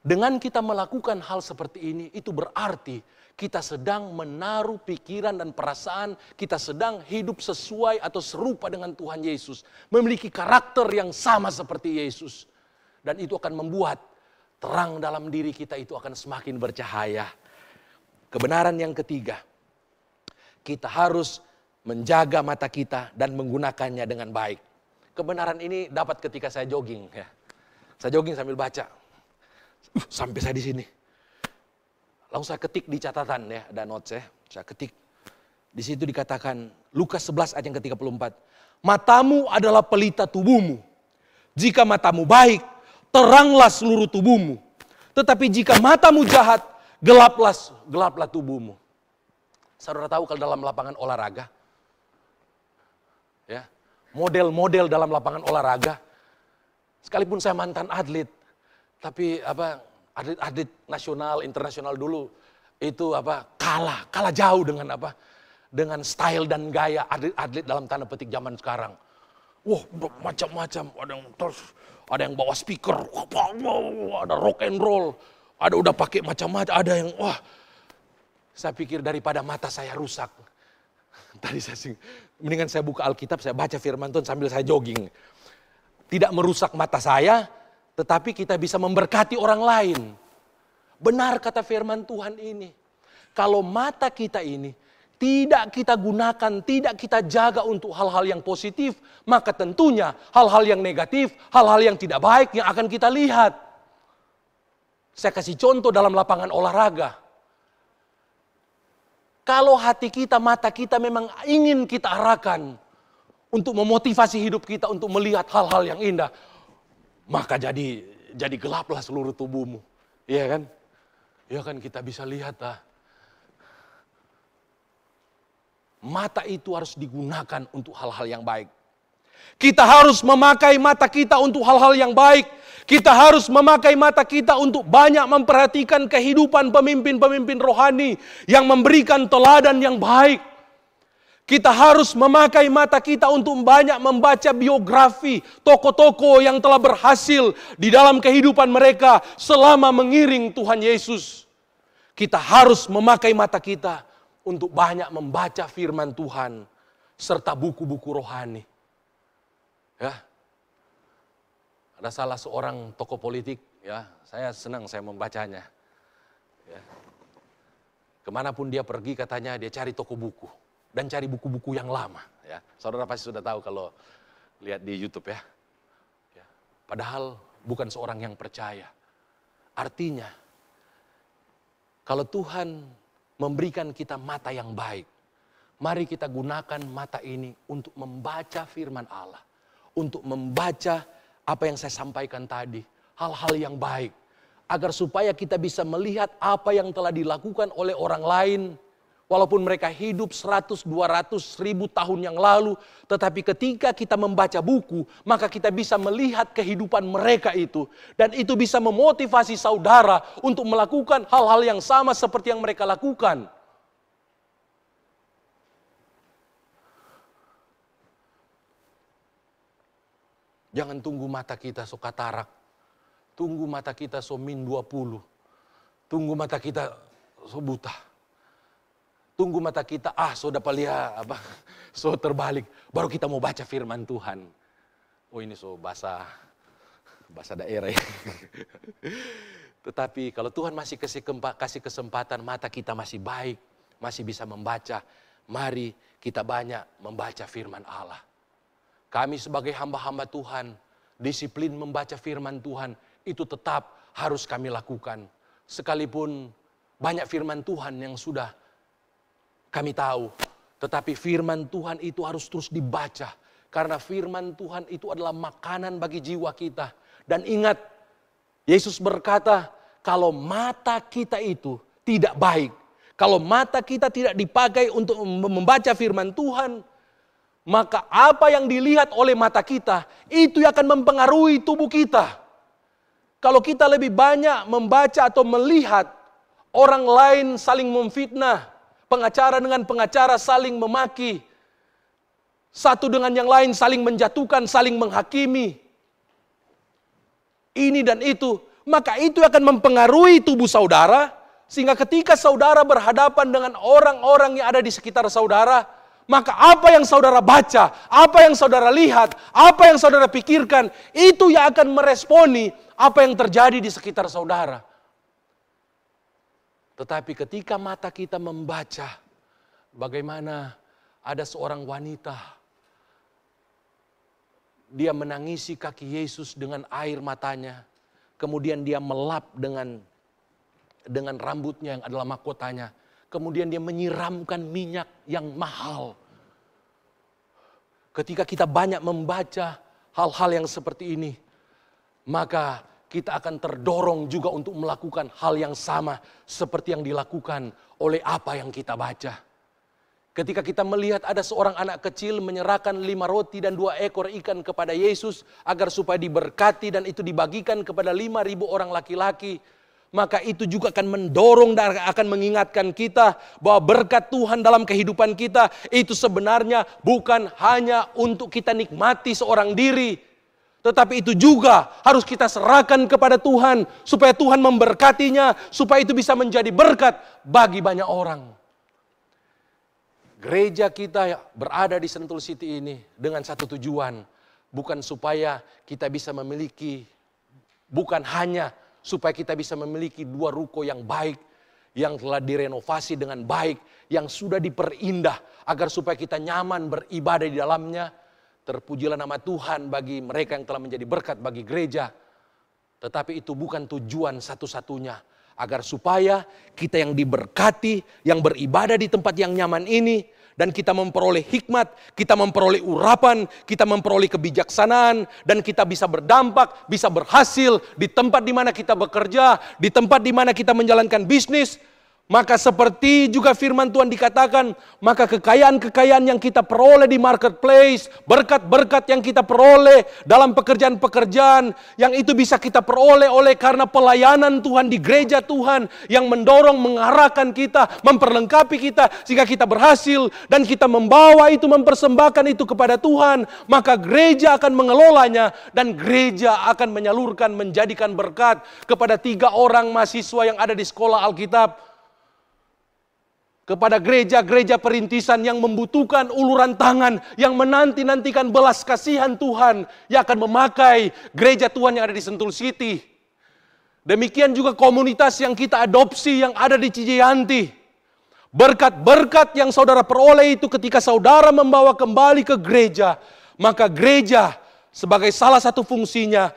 Dengan kita melakukan hal seperti ini, itu berarti kita sedang menaruh pikiran dan perasaan, kita sedang hidup sesuai atau serupa dengan Tuhan Yesus. Memiliki karakter yang sama seperti Yesus. Dan itu akan membuat terang dalam diri kita itu akan semakin bercahaya. Kebenaran yang ketiga, kita harus menjaga mata kita dan menggunakannya dengan baik. Kebenaran ini dapat ketika saya jogging. Ya. Saya jogging sambil baca. Sampai saya di sini. Langsung saya ketik di catatan ya, ada notes ya. Saya ketik. Di situ dikatakan, Lukas 11 ayat yang ke-34. Matamu adalah pelita tubuhmu. Jika matamu baik, teranglah seluruh tubuhmu. Tetapi jika matamu jahat, gelaplah tubuhmu. Saudara tahu kalau dalam lapangan olahraga, ya, model-model dalam lapangan olahraga, sekalipun saya mantan atlet, tapi atlet nasional, internasional dulu, itu kalah jauh dengan style dan gaya atlet dalam tanda petik zaman sekarang. Wah, macam-macam, ada yang bawa speaker, ada rock and roll, ada udah pakai macam-macam, ada yang saya pikir daripada mata saya rusak. Tadi mendingan saya buka Alkitab, saya baca firman Tuhan sambil saya jogging. Tidak merusak mata saya, tetapi kita bisa memberkati orang lain. Benar kata firman Tuhan ini. Kalau mata kita ini tidak kita gunakan, tidak kita jaga untuk hal-hal yang positif, maka tentunya hal-hal yang negatif, hal-hal yang tidak baik yang akan kita lihat. Saya kasih contoh dalam lapangan olahraga. Kalau hati kita, mata kita memang ingin kita arahkan untuk memotivasi hidup kita untuk melihat hal-hal yang indah, maka jadi gelaplah seluruh tubuhmu. Iya kan? Iya kan, kita bisa lihat mata itu harus digunakan untuk hal-hal yang baik. Kita harus memakai mata kita untuk hal-hal yang baik. Kita harus memakai mata kita untuk banyak memperhatikan kehidupan pemimpin-pemimpin rohani yang memberikan teladan yang baik. Kita harus memakai mata kita untuk banyak membaca biografi tokoh-tokoh yang telah berhasil di dalam kehidupan mereka selama mengiring Tuhan Yesus. Kita harus memakai mata kita untuk banyak membaca firman Tuhan serta buku-buku rohani. Ya. Ada salah seorang tokoh politik, ya, saya senang saya membacanya. Ya. Kemanapun dia pergi katanya dia cari toko buku dan cari buku-buku yang lama. Ya. Saudara pasti sudah tahu kalau lihat di YouTube ya. Ya. Padahal bukan seorang yang percaya. Artinya kalau Tuhan memberikan kita mata yang baik, mari kita gunakan mata ini untuk membaca firman Allah. Untuk membaca apa yang saya sampaikan tadi. Hal-hal yang baik. Agar supaya kita bisa melihat apa yang telah dilakukan oleh orang lain. Walaupun mereka hidup 100, 200, 1000 tahun yang lalu. Tetapi ketika kita membaca buku, maka kita bisa melihat kehidupan mereka itu. Dan itu bisa memotivasi saudara untuk melakukan hal-hal yang sama seperti yang mereka lakukan. Jangan tunggu mata kita so katarak. Tunggu mata kita so min 20. Tunggu mata kita so buta. Tunggu mata kita so dapat lihat so terbalik. Baru kita mau baca firman Tuhan. Oh ini so bahasa daerah ya. Tetapi kalau Tuhan masih kasih kesempatan, mata kita masih baik, masih bisa membaca. Mari kita banyak membaca firman Allah. Kami sebagai hamba-hamba Tuhan, disiplin membaca firman Tuhan, itu tetap harus kami lakukan. Sekalipun banyak firman Tuhan yang sudah kami tahu, tetapi firman Tuhan itu harus terus dibaca. Karena firman Tuhan itu adalah makanan bagi jiwa kita. Dan ingat, Yesus berkata, kalau mata kita itu tidak baik, kalau mata kita tidak dipakai untuk membaca firman Tuhan, maka apa yang dilihat oleh mata kita, itu akan mempengaruhi tubuh kita. Kalau kita lebih banyak membaca atau melihat orang lain saling memfitnah, pengacara dengan pengacara saling memaki, satu dengan yang lain saling menjatuhkan, saling menghakimi, ini dan itu, maka itu akan mempengaruhi tubuh saudara, sehingga ketika saudara berhadapan dengan orang-orang yang ada di sekitar saudara, maka apa yang saudara baca, apa yang saudara lihat, apa yang saudara pikirkan, itu yang akan meresponi apa yang terjadi di sekitar saudara. Tetapi ketika mata kita membaca, bagaimana ada seorang wanita dia menangisi kaki Yesus dengan air matanya. Kemudian dia melap dengan rambutnya yang adalah mahkotanya. Kemudian dia menyiramkan minyak yang mahal. Ketika kita banyak membaca hal-hal yang seperti ini, maka kita akan terdorong juga untuk melakukan hal yang sama seperti yang dilakukan oleh apa yang kita baca. Ketika kita melihat ada seorang anak kecil menyerahkan 5 roti dan 2 ekor ikan kepada Yesus agar supaya diberkati dan itu dibagikan kepada 5.000 orang laki-laki, maka itu juga akan mendorong dan akan mengingatkan kita bahwa berkat Tuhan dalam kehidupan kita itu sebenarnya bukan hanya untuk kita nikmati seorang diri, tetapi itu juga harus kita serahkan kepada Tuhan supaya Tuhan memberkatinya, supaya itu bisa menjadi berkat bagi banyak orang. Gereja kita berada di Sentul City ini dengan satu tujuan, bukan supaya kita bisa memiliki, bukan hanya supaya kita bisa memiliki 2 ruko yang baik, yang telah direnovasi dengan baik, yang sudah diperindah agar supaya kita nyaman beribadah di dalamnya. Terpujilah nama Tuhan bagi mereka yang telah menjadi berkat bagi gereja. Tetapi itu bukan tujuan satu-satunya. Agar supaya kita yang diberkati, yang beribadah di tempat yang nyaman ini, dan kita memperoleh hikmat, kita memperoleh urapan, kita memperoleh kebijaksanaan, dan kita bisa berdampak, bisa berhasil di tempat di mana kita bekerja, di tempat di mana kita menjalankan bisnis. Maka seperti juga firman Tuhan dikatakan, maka kekayaan-kekayaan yang kita peroleh di marketplace, berkat-berkat yang kita peroleh dalam pekerjaan-pekerjaan, yang itu bisa kita peroleh oleh karena pelayanan Tuhan di gereja Tuhan, yang mendorong, mengarahkan kita, memperlengkapi kita, sehingga kita berhasil, dan kita membawa itu, mempersembahkan itu kepada Tuhan, maka gereja akan mengelolanya, dan gereja akan menyalurkan, menjadikan berkat kepada 3 orang mahasiswa yang ada di sekolah Alkitab, kepada gereja-gereja perintisan yang membutuhkan uluran tangan, yang menanti-nantikan belas kasihan Tuhan, yang akan memakai gereja Tuhan yang ada di Sentul City. Demikian juga komunitas yang kita adopsi yang ada di Cijanti. Berkat-berkat yang saudara peroleh itu ketika saudara membawa kembali ke gereja, maka gereja sebagai salah satu fungsinya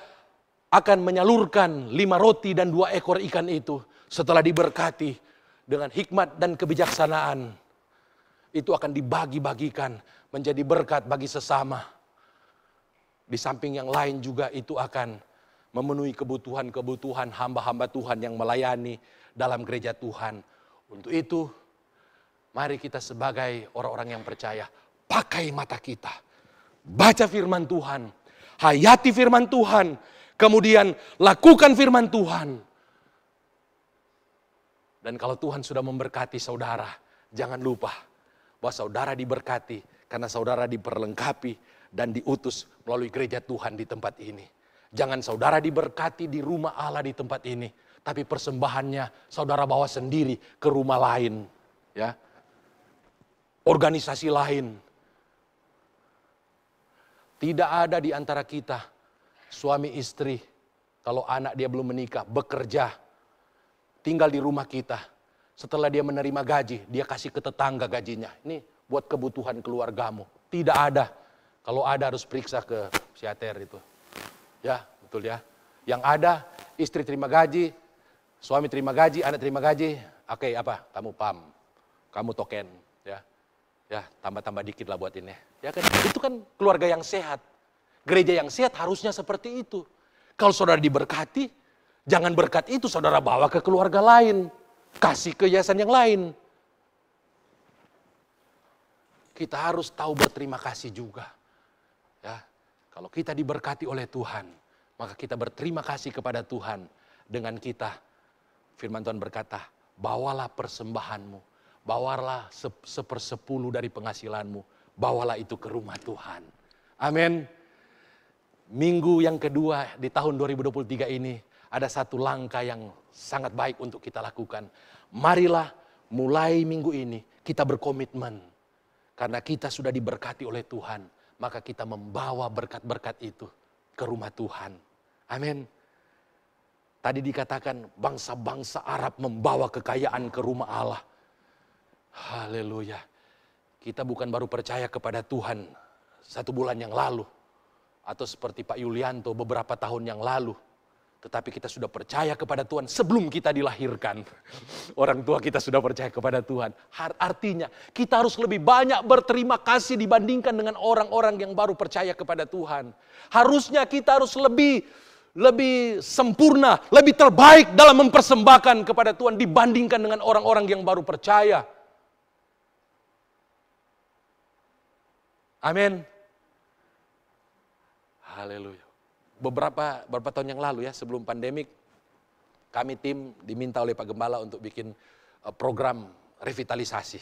akan menyalurkan 5 roti dan 2 ekor ikan itu setelah diberkati dengan hikmat dan kebijaksanaan, itu akan dibagi-bagikan menjadi berkat bagi sesama. Di samping yang lain juga itu akan memenuhi kebutuhan-kebutuhan hamba-hamba Tuhan yang melayani dalam gereja Tuhan. Untuk itu, mari kita sebagai orang-orang yang percaya, pakai mata kita, baca firman Tuhan, hayati firman Tuhan, kemudian lakukan firman Tuhan. Dan kalau Tuhan sudah memberkati saudara, jangan lupa bahwa saudara diberkati karena saudara diperlengkapi dan diutus melalui gereja Tuhan di tempat ini. Jangan saudara diberkati di rumah Allah di tempat ini, tapi persembahannya saudara bawa sendiri ke rumah lain, ya. Organisasi lain. Tidak ada di antara kita suami istri, kalau anak dia belum menikah, bekerja, tinggal di rumah kita. Setelah dia menerima gaji, dia kasih ke tetangga gajinya. Ini buat kebutuhan keluargamu. Tidak ada. Kalau ada harus periksa ke psikiater itu. Ya, betul ya. Yang ada, istri terima gaji, suami terima gaji, anak terima gaji. Oke, apa? Kamu pam. Kamu token, ya. Ya, tambah-tambah dikit lah buat ini. Ya kan? Itu kan keluarga yang sehat. Gereja yang sehat harusnya seperti itu. Kalau saudara diberkati, jangan berkat itu saudara bawa ke keluarga lain. Kasih ke yayasan yang lain. Kita harus tahu berterima kasih juga. Ya, kalau kita diberkati oleh Tuhan, maka kita berterima kasih kepada Tuhan. Dengan kita, firman Tuhan berkata, bawalah persembahanmu. Bawalah 1/10 dari penghasilanmu. Bawalah itu ke rumah Tuhan. Amin. Minggu yang kedua di tahun 2023 ini, ada satu langkah yang sangat baik untuk kita lakukan. Marilah mulai minggu ini kita berkomitmen. Karena kita sudah diberkati oleh Tuhan. Maka kita membawa berkat-berkat itu ke rumah Tuhan. Amin. Tadi dikatakan bangsa-bangsa Arab membawa kekayaan ke rumah Allah. Haleluya. Kita bukan baru percaya kepada Tuhan 1 bulan yang lalu. Atau seperti Pak Yulianto beberapa tahun yang lalu. Tetapi kita sudah percaya kepada Tuhan sebelum kita dilahirkan. Orang tua kita sudah percaya kepada Tuhan. Artinya kita harus lebih banyak berterima kasih dibandingkan dengan orang-orang yang baru percaya kepada Tuhan. Harusnya kita harus lebih sempurna, lebih terbaik dalam mempersembahkan kepada Tuhan dibandingkan dengan orang-orang yang baru percaya. Amin. Haleluya. Beberapa tahun yang lalu ya, sebelum pandemik, kami tim diminta oleh Pak Gembala untuk bikin program revitalisasi.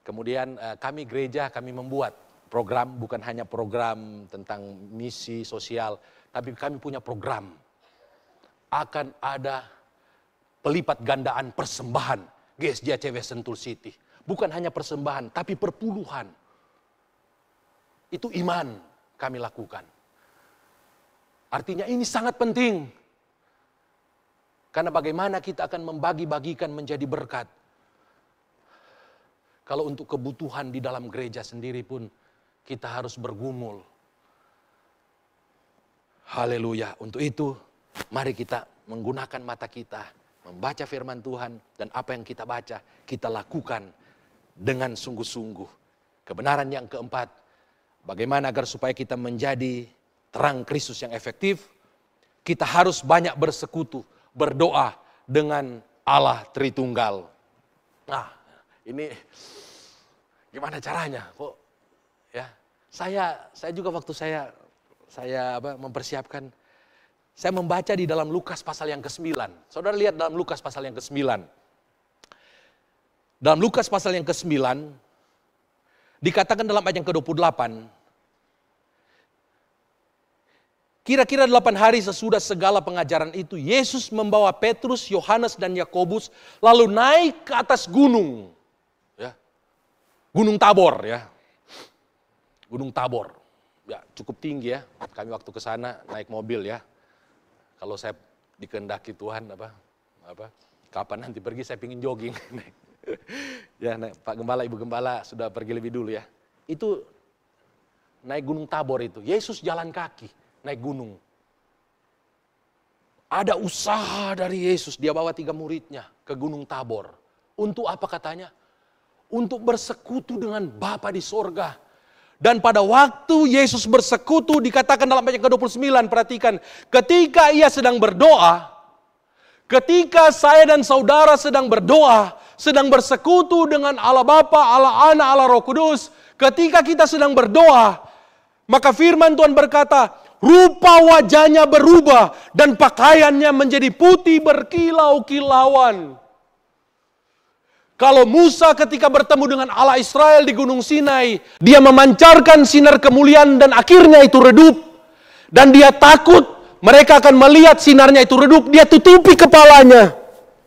Kemudian kami gereja, kami membuat program, bukan hanya program tentang misi sosial, tapi kami punya program. Akan ada pelipat gandaan persembahan GSJCW Sentul City. Bukan hanya persembahan, tapi perpuluhan. Itu iman kami lakukan. Artinya ini sangat penting. Karena bagaimana kita akan membagi-bagikan menjadi berkat. Kalau untuk kebutuhan di dalam gereja sendiri pun kita harus bergumul. Haleluya. Untuk itu mari kita menggunakan mata kita. Membaca firman Tuhan. Dan apa yang kita baca kita lakukan dengan sungguh-sungguh. Kebenaran yang keempat. Bagaimana agar supaya kita menjadi terang Kristus yang efektif, kita harus banyak bersekutu, berdoa dengan Allah Tritunggal. Nah, ini gimana caranya? Kok ya? Saya juga waktu saya mempersiapkan, saya membaca di dalam Lukas pasal yang ke-9. Saudara lihat dalam Lukas pasal yang ke-9. Dalam Lukas pasal yang ke-9 dikatakan dalam ayat yang ke-28, kira-kira 8 hari sesudah segala pengajaran itu, Yesus membawa Petrus, Yohanes, dan Yakobus lalu naik ke atas gunung. Ya. Gunung Tabor ya. Gunung Tabor. Ya, cukup tinggi ya. Kami waktu ke sana naik mobil ya. Kalau saya dikehendaki Tuhan kapan nanti pergi saya pingin jogging. Ya, Pak Gembala, Ibu Gembala sudah pergi lebih dulu ya. Itu naik Gunung Tabor itu. Yesus jalan kaki. Naik gunung. Ada usaha dari Yesus, dia bawa 3 muridnya ke Gunung Tabor. Untuk apa katanya? Untuk bersekutu dengan Bapa di sorga. Dan pada waktu Yesus bersekutu, dikatakan dalam ayat ke-29, perhatikan. Ketika ia sedang berdoa, ketika saya dan saudara sedang berdoa, sedang bersekutu dengan Allah Bapa, Allah Anak, Allah Roh Kudus. Ketika kita sedang berdoa, maka firman Tuhan berkata, rupa wajahnya berubah dan pakaiannya menjadi putih berkilau-kilauan. Kalau Musa ketika bertemu dengan Allah Israel di Gunung Sinai, dia memancarkan sinar kemuliaan dan akhirnya itu redup. Dan dia takut mereka akan melihat sinarnya itu redup, dia tutupi kepalanya.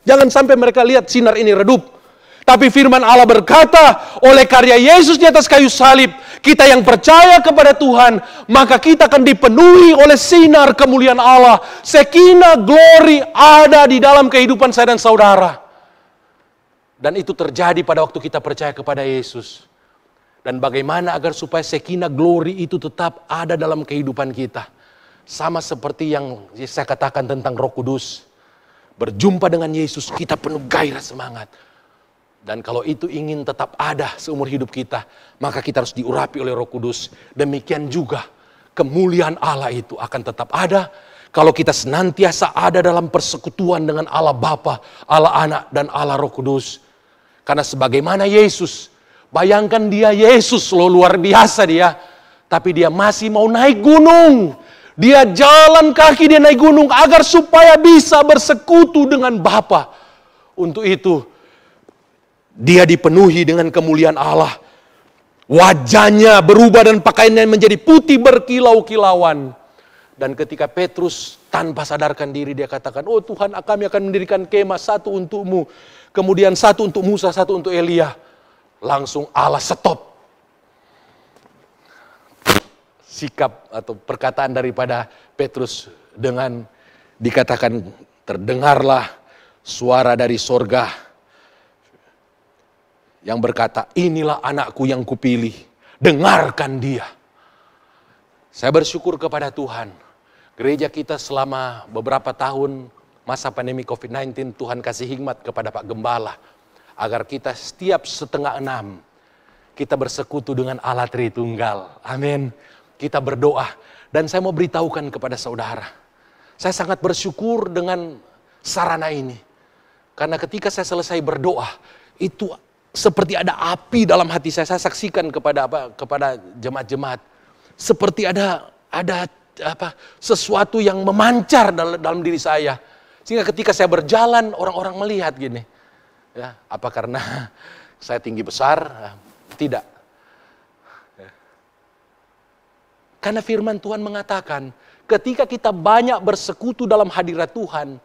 Jangan sampai mereka lihat sinar ini redup. Tapi firman Allah berkata, oleh karya Yesus di atas kayu salib, kita yang percaya kepada Tuhan, maka kita akan dipenuhi oleh sinar kemuliaan Allah. Shekinah glory ada di dalam kehidupan saya dan saudara. Dan itu terjadi pada waktu kita percaya kepada Yesus. Dan bagaimana agar supaya Shekinah glory itu tetap ada dalam kehidupan kita. Sama seperti yang saya katakan tentang Roh Kudus. Berjumpa dengan Yesus, kita penuh gairah semangat. Dan kalau itu ingin tetap ada seumur hidup kita, maka kita harus diurapi oleh Roh Kudus. Demikian juga kemuliaan Allah itu akan tetap ada kalau kita senantiasa ada dalam persekutuan dengan Allah Bapa, Allah Anak, dan Allah Roh Kudus. Karena sebagaimana Yesus, bayangkan dia Yesus loh, luar biasa dia. Tapi dia masih mau naik gunung. Dia jalan kaki, dia naik gunung agar supaya bisa bersekutu dengan Bapa. Untuk itu, dia dipenuhi dengan kemuliaan Allah. Wajahnya berubah dan pakaiannya menjadi putih berkilau-kilauan. Dan ketika Petrus tanpa sadarkan diri dia katakan, oh Tuhan, kami akan mendirikan kemah, satu untukmu, kemudian satu untuk Musa, satu untuk Elia. Langsung Allah stop. Sikap atau perkataan daripada Petrus dengan dikatakan terdengarlah suara dari sorga yang berkata, inilah anakku yang kupilih, dengarkan dia. Saya bersyukur kepada Tuhan. Gereja kita selama beberapa tahun masa pandemi COVID-19, Tuhan kasih hikmat kepada Pak Gembala. Agar kita setiap 5:30 kita bersekutu dengan Allah Tritunggal. Amin. Kita berdoa. Dan saya mau beritahukan kepada saudara. Saya sangat bersyukur dengan sarana ini. Karena ketika saya selesai berdoa, itu seperti ada api dalam hati saya. Saya saksikan kepada jemaat-jemaat. Seperti ada sesuatu yang memancar dalam diri saya. Sehingga ketika saya berjalan, orang-orang melihat gini. Ya, apa karena saya tinggi besar? Tidak. Karena firman Tuhan mengatakan, ketika kita banyak bersekutu dalam hadirat Tuhan,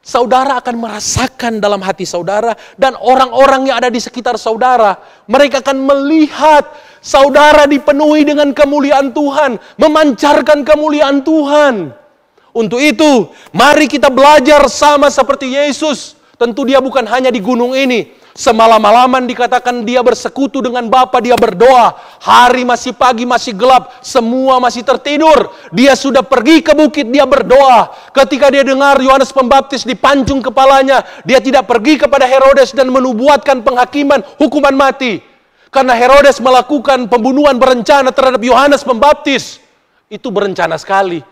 saudara akan merasakan dalam hati saudara, dan orang-orang yang ada di sekitar saudara, mereka akan melihat saudara dipenuhi dengan kemuliaan Tuhan, memancarkan kemuliaan Tuhan. Untuk itu, mari kita belajar sama seperti Yesus. Tentu dia bukan hanya di gunung ini. Semalam-malaman dikatakan dia bersekutu dengan Bapa, dia berdoa. Hari masih pagi, masih gelap, semua masih tertidur. Dia sudah pergi ke bukit, dia berdoa. Ketika dia dengar Yohanes Pembaptis dipancung kepalanya, dia tidak pergi kepada Herodes dan menubuatkan penghakiman hukuman mati. Karena Herodes melakukan pembunuhan berencana terhadap Yohanes Pembaptis. Itu berencana sekali.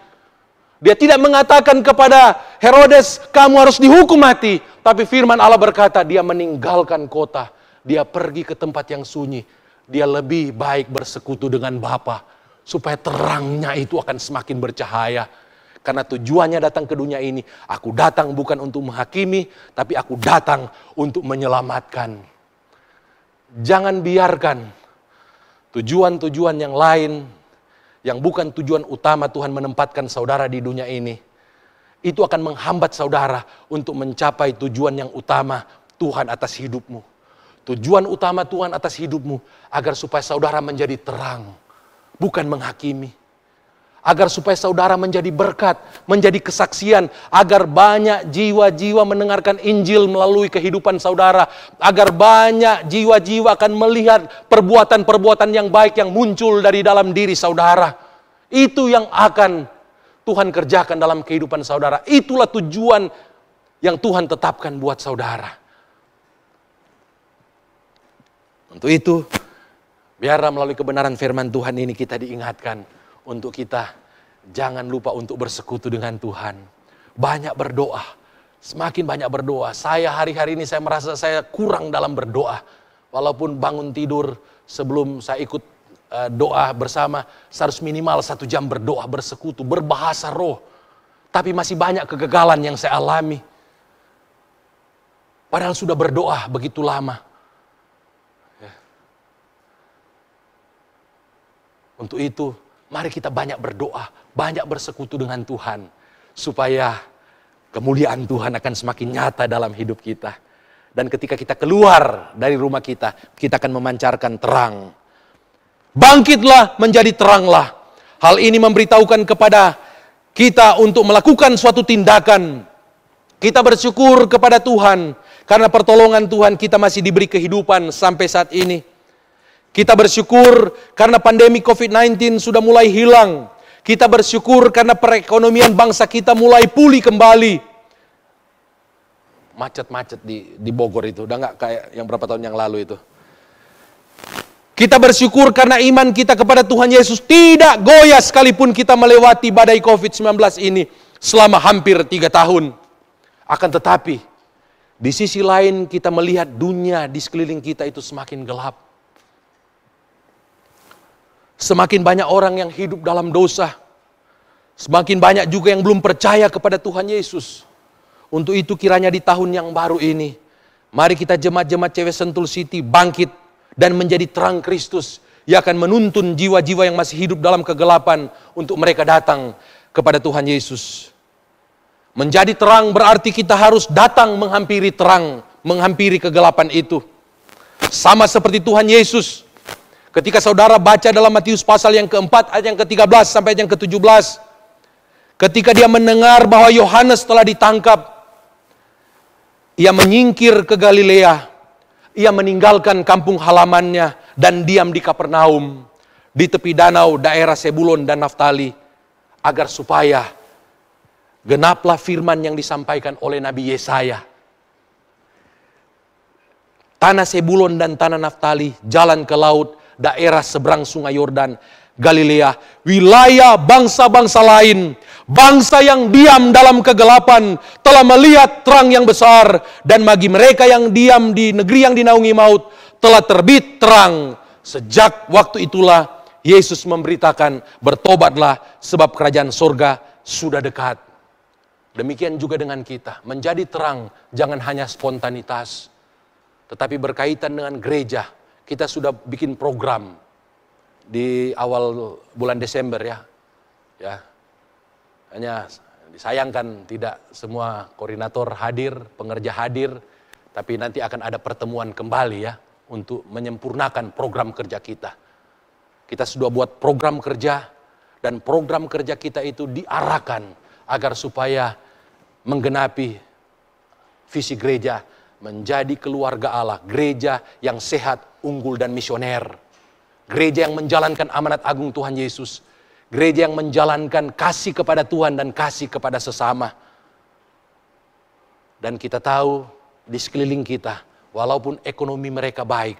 Dia tidak mengatakan kepada Herodes, kamu harus dihukum mati. Tapi firman Allah berkata, dia meninggalkan kota. Dia pergi ke tempat yang sunyi. Dia lebih baik bersekutu dengan Bapa. Supaya terangnya itu akan semakin bercahaya. Karena tujuannya datang ke dunia ini. Aku datang bukan untuk menghakimi, tapi aku datang untuk menyelamatkan. Jangan biarkan tujuan-tujuan yang lain, yang bukan tujuan utama Tuhan menempatkan saudara di dunia ini, itu akan menghambat saudara untuk mencapai tujuan yang utama Tuhan atas hidupmu. Tujuan utama Tuhan atas hidupmu agar supaya saudara menjadi terang, bukan menghakimi. Agar supaya saudara menjadi berkat, menjadi kesaksian, agar banyak jiwa-jiwa mendengarkan Injil melalui kehidupan saudara, agar banyak jiwa-jiwa akan melihat perbuatan-perbuatan yang baik yang muncul dari dalam diri saudara. Itu yang akan Tuhan kerjakan dalam kehidupan saudara. Itulah tujuan yang Tuhan tetapkan buat saudara. Untuk itu, biarlah melalui kebenaran firman Tuhan ini kita diingatkan untuk kita jangan lupa untuk bersekutu dengan Tuhan. Banyak berdoa, semakin banyak berdoa. Saya hari-hari ini saya merasa saya kurang dalam berdoa. Walaupun bangun tidur sebelum saya ikut doa bersama, saya harus minimal 1 jam berdoa, bersekutu, berbahasa roh. Tapi masih banyak kegagalan yang saya alami. Padahal sudah berdoa begitu lama. Untuk itu, mari kita banyak berdoa, banyak bersekutu dengan Tuhan. Supaya kemuliaan Tuhan akan semakin nyata dalam hidup kita. Dan ketika kita keluar dari rumah kita akan memancarkan terang. Bangkitlah menjadi teranglah. Hal ini memberitahukan kepada kita untuk melakukan suatu tindakan. Kita bersyukur kepada Tuhan. Karena pertolongan Tuhan kita masih diberi kehidupan sampai saat ini. Kita bersyukur karena pandemi COVID-19 sudah mulai hilang. Kita bersyukur karena perekonomian bangsa kita mulai pulih kembali. Macet-macet di Bogor itu, udah nggak kayak yang berapa tahun yang lalu itu. Kita bersyukur karena iman kita kepada Tuhan Yesus tidak goyah sekalipun kita melewati badai COVID-19 ini selama hampir 3 tahun. Akan tetapi, di sisi lain kita melihat dunia di sekeliling kita itu semakin gelap. Semakin banyak orang yang hidup dalam dosa. Semakin banyak juga yang belum percaya kepada Tuhan Yesus. Untuk itu kiranya di tahun yang baru ini, mari kita jemaat-jemaat CW Sentul City bangkit dan menjadi terang Kristus yang akan menuntun jiwa-jiwa yang masih hidup dalam kegelapan untuk mereka datang kepada Tuhan Yesus. Menjadi terang berarti kita harus datang menghampiri terang, menghampiri kegelapan itu. Sama seperti Tuhan Yesus. Ketika saudara baca dalam Matius pasal yang keempat, ayat yang ke-13 sampai ayat yang ke-17. Ketika dia mendengar bahwa Yohanes telah ditangkap, ia menyingkir ke Galilea. Ia meninggalkan kampung halamannya dan diam di Kapernaum. di tepi danau daerah Sebulon dan Naftali, agar supaya genaplah firman yang disampaikan oleh Nabi Yesaya. Tanah Sebulon dan tanah Naftali, jalan ke laut, daerah seberang sungai Yordan, Galilea, wilayah bangsa-bangsa lain, bangsa yang diam dalam kegelapan telah melihat terang yang besar, dan bagi mereka yang diam di negeri yang dinaungi maut telah terbit terang. Sejak waktu itulah Yesus memberitakan, bertobatlah sebab kerajaan sorga sudah dekat. Demikian juga dengan kita, menjadi terang jangan hanya spontanitas, tetapi berkaitan dengan gereja. Kita sudah bikin program di awal bulan Desember ya. Hanya disayangkan tidak semua koordinator hadir, pengerja hadir, tapi nanti akan ada pertemuan kembali ya untuk menyempurnakan program kerja kita. Kita sudah buat program kerja, dan program kerja kita itu diarahkan agar supaya menggenapi visi gereja menjadi keluarga Allah, gereja yang sehat, unggul dan misioner. Gereja yang menjalankan amanat agung Tuhan Yesus. Gereja yang menjalankan kasih kepada Tuhan dan kasih kepada sesama. Dan kita tahu di sekeliling kita, walaupun ekonomi mereka baik,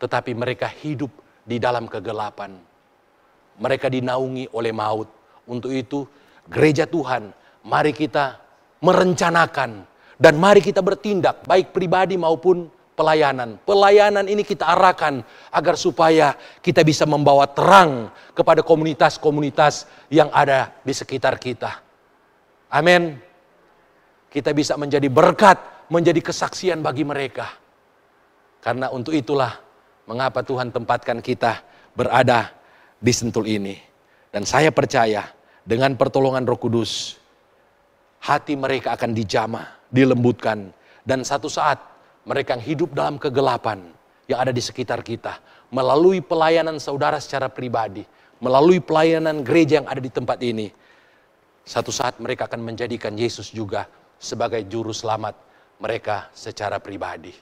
tetapi mereka hidup di dalam kegelapan. Mereka dinaungi oleh maut. Untuk itu, gereja Tuhan, mari kita merencanakan dan mari kita bertindak, baik pribadi maupun pelayanan. Pelayanan ini kita arahkan agar supaya kita bisa membawa terang kepada komunitas-komunitas yang ada di sekitar kita. Amin. Kita bisa menjadi berkat, menjadi kesaksian bagi mereka. Karena untuk itulah mengapa Tuhan tempatkan kita berada di Sentul ini. Dan saya percaya dengan pertolongan Roh Kudus, hati mereka akan dijamah, dilembutkan. Dan satu saat mereka yang hidup dalam kegelapan yang ada di sekitar kita, melalui pelayanan saudara secara pribadi, melalui pelayanan gereja yang ada di tempat ini, satu saat mereka akan menjadikan Yesus juga sebagai juru selamat mereka secara pribadi.